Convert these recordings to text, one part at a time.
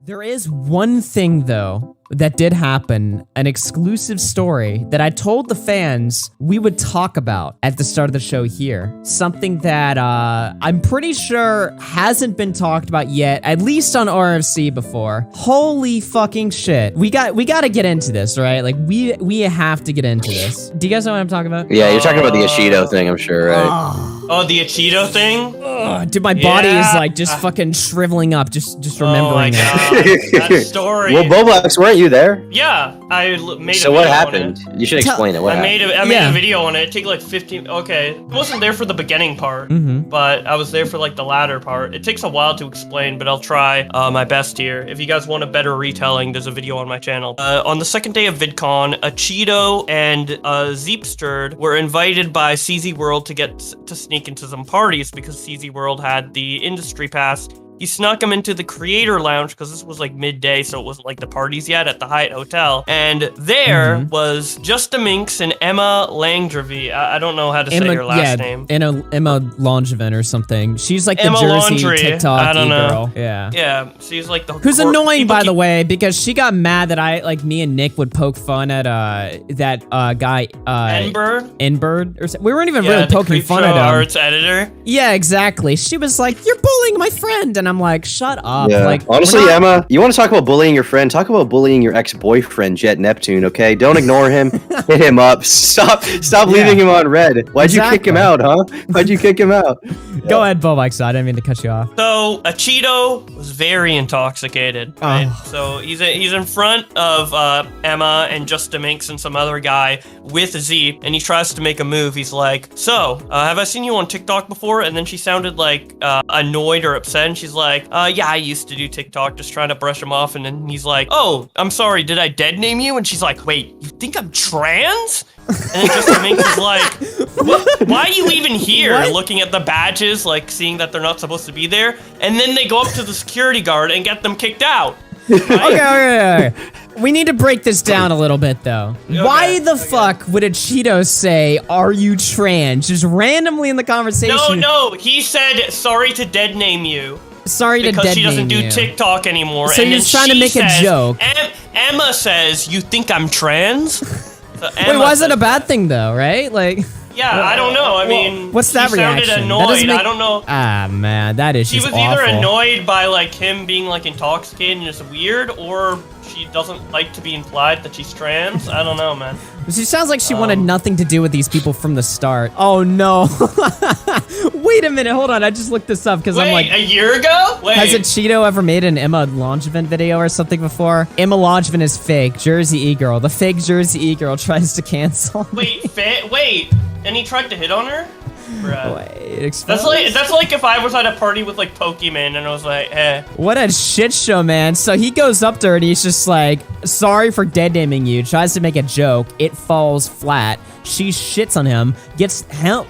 There is one thing, though, that did happen, an exclusive story that I told the fans we would talk about at the start of the show here. Something that I'm pretty sure hasn't been talked about yet, at least on RFC before. Holy fucking shit. We got to get into this, right? Like, we have to get into this. Do you guys know what I'm talking about? Yeah, you're talking about the Acheeto thing, I'm sure, right? Oh, the Acheeto thing? Dude, my body is like just fucking shriveling up just remembering it. That story. Well, Bowblax, weren't you there? Yeah, I made a video. So what happened? You should explain it. What I made happened? a video on it. It took like 15. Okay, I wasn't there for the beginning part, but I was there for like the latter part. It takes a while to explain, but I'll try my best here. If you guys want a better retelling, there's a video on my channel. On the second day of VidCon, Acheeto and Zeepsterd were invited by CZ World to sneak into some parties because CZ World had the industry pass. He snuck him into the creator lounge because this was like midday, so it wasn't like the parties yet at the Hyatt Hotel. And there was Just a Minx and Emma Langdrevy. I don't know how to say her last name. Emma Langevin or something. She's like the Emma Jersey Laundry. TikTok I don't know. girl. Yeah. Yeah, she's like the who's annoying, by the way, because she got mad that me and Nick would poke fun at that guy N-Bird or something. We weren't even really poking fun at him. Arts editor. Yeah, exactly. She was like, "You're bullying my friend," and I'm like, "Shut up." Yeah. Like, honestly, Emma, you want to talk about bullying your friend? Talk about bullying your ex-boyfriend, Jet Neptune. Okay, don't ignore him. Hit him up. Stop leaving him on red. Why'd you kick him out, huh? Why'd you kick him out? Go ahead, Bowblax. I didn't mean to cut you off. So Acheeto was very intoxicated. Right? So he's in front of Emma and Just a Minx and some other guy with Zeep, and he tries to make a move. He's like, "So, have I seen you on TikTok before?" And then she sounded like annoyed or upset, and she's like, "Yeah, I used to do TikTok," just trying to brush him off. And then he's like, "Oh, I'm sorry, did I dead name you?" And she's like, "Wait, you think I'm trans?" And then Just a Minx is like, "What? Why are you even here?" What? Looking at the badges, like seeing that they're not supposed to be there. And then they go up to the security guard and get them kicked out. Right? Okay. We need to break this down a little bit, though. Why the fuck would Acheeto say, "Are you trans?" Just randomly in the conversation? No, he said, "Sorry to dead name you." Sorry to dead name you. Because she doesn't do TikTok anymore. So you're trying to make a joke. Emma says, "You think I'm trans?" So wait, why is it a bad thing, though, right? Like... Yeah, I don't know. I mean, what's that reaction? Sounded annoyed. I don't know. Ah, man, that is just awful. She was either annoyed by like him being like intoxicated and just weird, or she doesn't like to be implied that she's trans. I don't know, man. She sounds like she wanted nothing to do with these people from the start. Oh no! Wait a minute, hold on. I just looked this up because I'm like, a year ago? Wait. Has Acheeto ever made an Emma Langevin video or something before? Emma Langevin is fake. Jersey e-girl. The fake Jersey e-girl tries to cancel. Wait. And he tried to hit on her? Wait, that's like if I was at a party with like Pokemon and I was like, "Eh." What a shit show, man. So he goes up to her and he's just like, "Sorry for dead naming you." Tries to make a joke. It falls flat. She shits on him. Gets him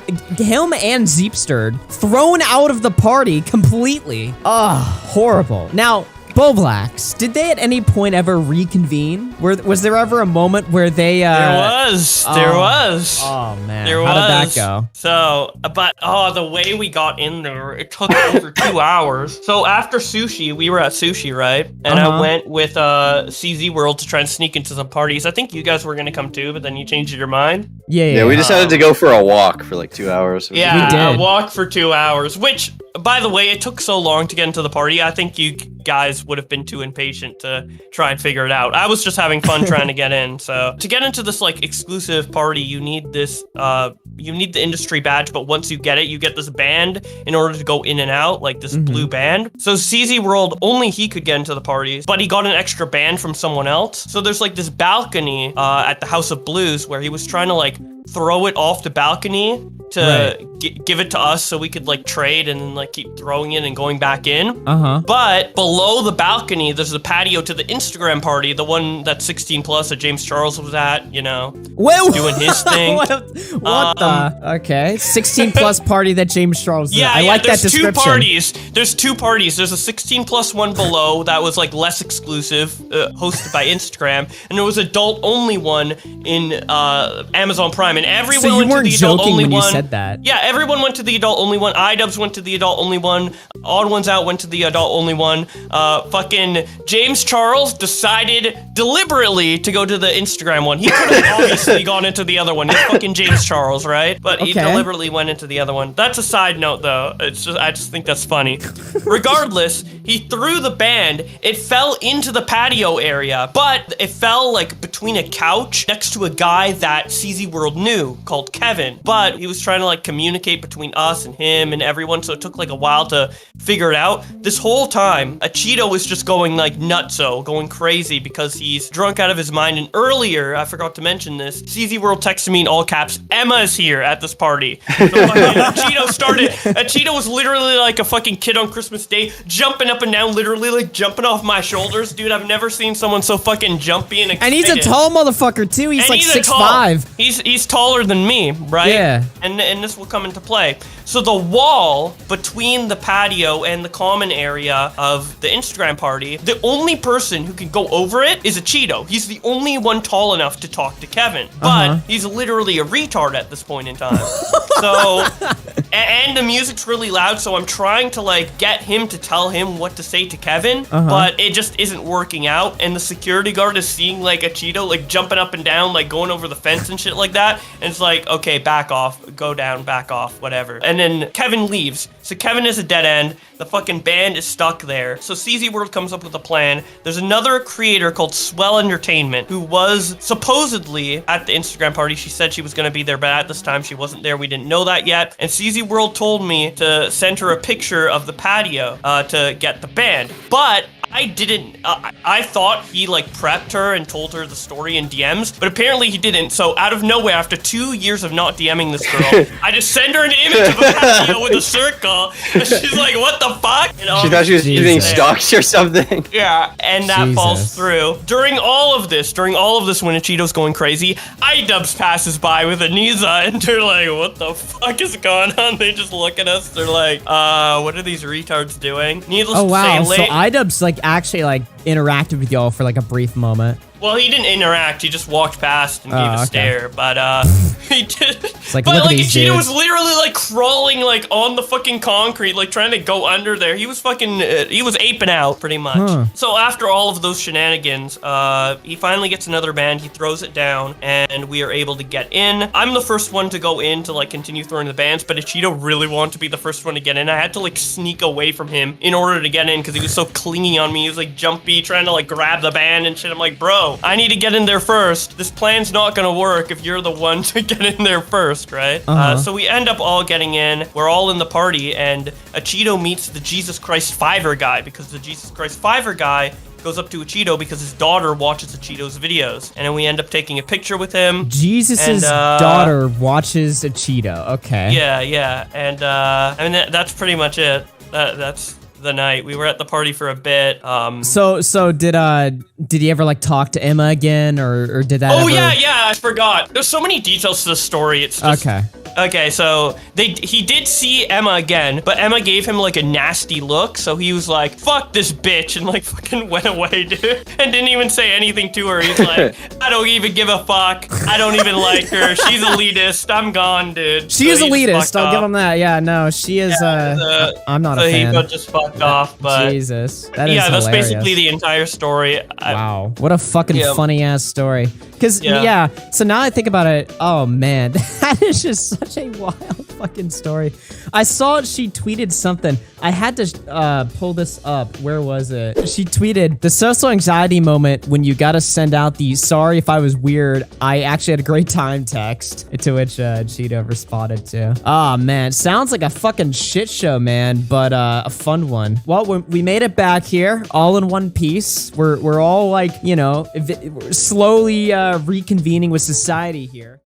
and Zeepsterd thrown out of the party completely. Ugh, horrible. Now, Bowblax, did they at any point ever reconvene? Was there ever a moment where they, There was. Oh, man. How did that go? So, but, the way we got in there, it took over 2 hours. So after sushi, we were at sushi, right? And I went with CZ World to try and sneak into some parties. I think you guys were going to come too, but then you changed your mind. Yeah, we decided to go for a walk for like 2 hours. Yeah, we did. A walk for 2 hours, which, by the way, it took so long to get into the party. I think you guys would have been too impatient to try and figure it out. I was just having fun trying to get in. So to get into this like exclusive party, you need this, you need the industry badge, but once you get it, you get this band in order to go in and out, like this blue band. So CZ World, only he could get into the parties, but he got an extra band from someone else. So there's like this balcony at the House of Blues where he was trying to like throw it off the balcony to give it to us so we could like trade and then like keep throwing it and going back in. But below the balcony, there's a patio to the Instagram party, the one that's 16 plus that James Charles was at, you know, doing his thing. What the? Okay, 16 plus party that James Charles did. I like that description. There's two parties. There's a 16 plus one below that was like less exclusive, hosted by Instagram, and there was adult only one in Amazon Prime. and everyone So you went to weren't the adult joking only when one. you said that. Yeah, everyone went to the adult only one. iDubbbz went to the adult only one. Odd Ones Out went to the adult only one. Fucking James Charles decided deliberately to go to the Instagram one. He could have obviously gone into the other one. He's fucking James Charles, right? But he deliberately went into the other one. That's a side note, though. I just think that's funny. Regardless, he threw the band. It fell into the patio area, but it fell like between a couch next to a guy that CZ World knew called Kevin. But he was trying to like communicate between us and him and everyone, so it took like a while to figure it out. This whole time, Acheeto was just going like nutso, going crazy because he's drunk out of his mind. And earlier, I forgot to mention this, CZ World texted me in all caps, Emma is here at this party. So Acheeto was literally like a fucking kid on Christmas Day, jumping up and down, literally like jumping off my shoulders. Dude, I've never seen someone so fucking jumpy and excited. And he's a tall motherfucker too. He's like 6'5". He's taller than me, right? Yeah. And this will come into play. So the wall between the patio and the common area of the Instagram party, the only person who can go over it is Acheeto. He's the only one tall enough to talk to Kevin. But he's literally a retard at this point in time. So, and the music's really loud, so I'm trying to like get him to tell him what to say to Kevin, but it just isn't working out. And the security guard is seeing like Acheeto like jumping up and down, like going over the fence and shit like that. And it's like, okay, back off, go down, back off, whatever. And then Kevin leaves. So Kevin is a dead end. The fucking band is stuck there. So CZ World comes up with a plan. There's another creator called Swell Entertainment who was supposedly at the Instagram party. She said she was going to be there, but at this time she wasn't there. We didn't know that yet. And CZ World told me to send her a picture of the patio to get the band. But I didn't, I thought he like prepped her and told her the story in DMs, but apparently he didn't. So out of nowhere, after 2 years of not DMing this girl, I just send her an image of a patio with a circle, and she's like, what the fuck? And she thought she was getting stalked or something. Yeah, and that falls through. During all of this, when Acheeto's going crazy, iDubbbz passes by with Aniza, and they're like, what the fuck is going on? They just look at us, they're like, what are these retards doing? Needless to say, so iDubbbz like actually like interacted with y'all for like a brief moment. Well, he didn't interact. He just walked past and gave a stare. But he did. It's like, but like, Acheeto was literally like crawling like on the fucking concrete, like trying to go under there. He was fucking, he was aping out pretty much. So after all of those shenanigans, he finally gets another band. He throws it down, and we are able to get in. I'm the first one to go in to like continue throwing the bands, but Acheeto really wanted to be the first one to get in. I had to like sneak away from him in order to get in because he was so clingy on me. He was like jumpy, trying to like grab the band and shit. I'm like, bro, I need to get in there first. This plan's not gonna work if you're the one to get in there first, right? So we end up all getting in. We're all in the party, and Acheeto meets the Jesus Christ Fiverr guy because the Jesus Christ Fiverr guy goes up to Acheeto because his daughter watches Acheeto's videos, and then we end up taking a picture with him. Jesus's daughter watches Acheeto. Okay. Yeah, and I mean that's pretty much it. That's the night. We were at the party for a bit. So did he ever like talk to Emma again, or did that? Oh yeah, I forgot. There's so many details to the story. It's just, okay. So he did see Emma again, but Emma gave him like a nasty look. So he was like, "Fuck this bitch," and like fucking went away, dude, and didn't even say anything to her. He's like, "I don't even give a fuck. I don't even like her. She's elitist. I'm gone, dude." She is elitist. I'll give him that. Yeah, no, she is. I'm not a fan. So he just fucked off. But Jesus, that is hilarious. That's basically the entire story. Wow, what a fucking funny ass story. Because so now I think about it. Oh man, that is just such a wild fucking story. I saw she tweeted something. I had to pull this up. Where was it? She tweeted the social anxiety moment when you gotta send out the "sorry if I was weird, I actually had a great time" text. To which Acheeto responded to. Oh man, sounds like a fucking shit show, man, but a fun one. Well, we made it back here, all in one piece. We're all like, you know, slowly reconvening with society here.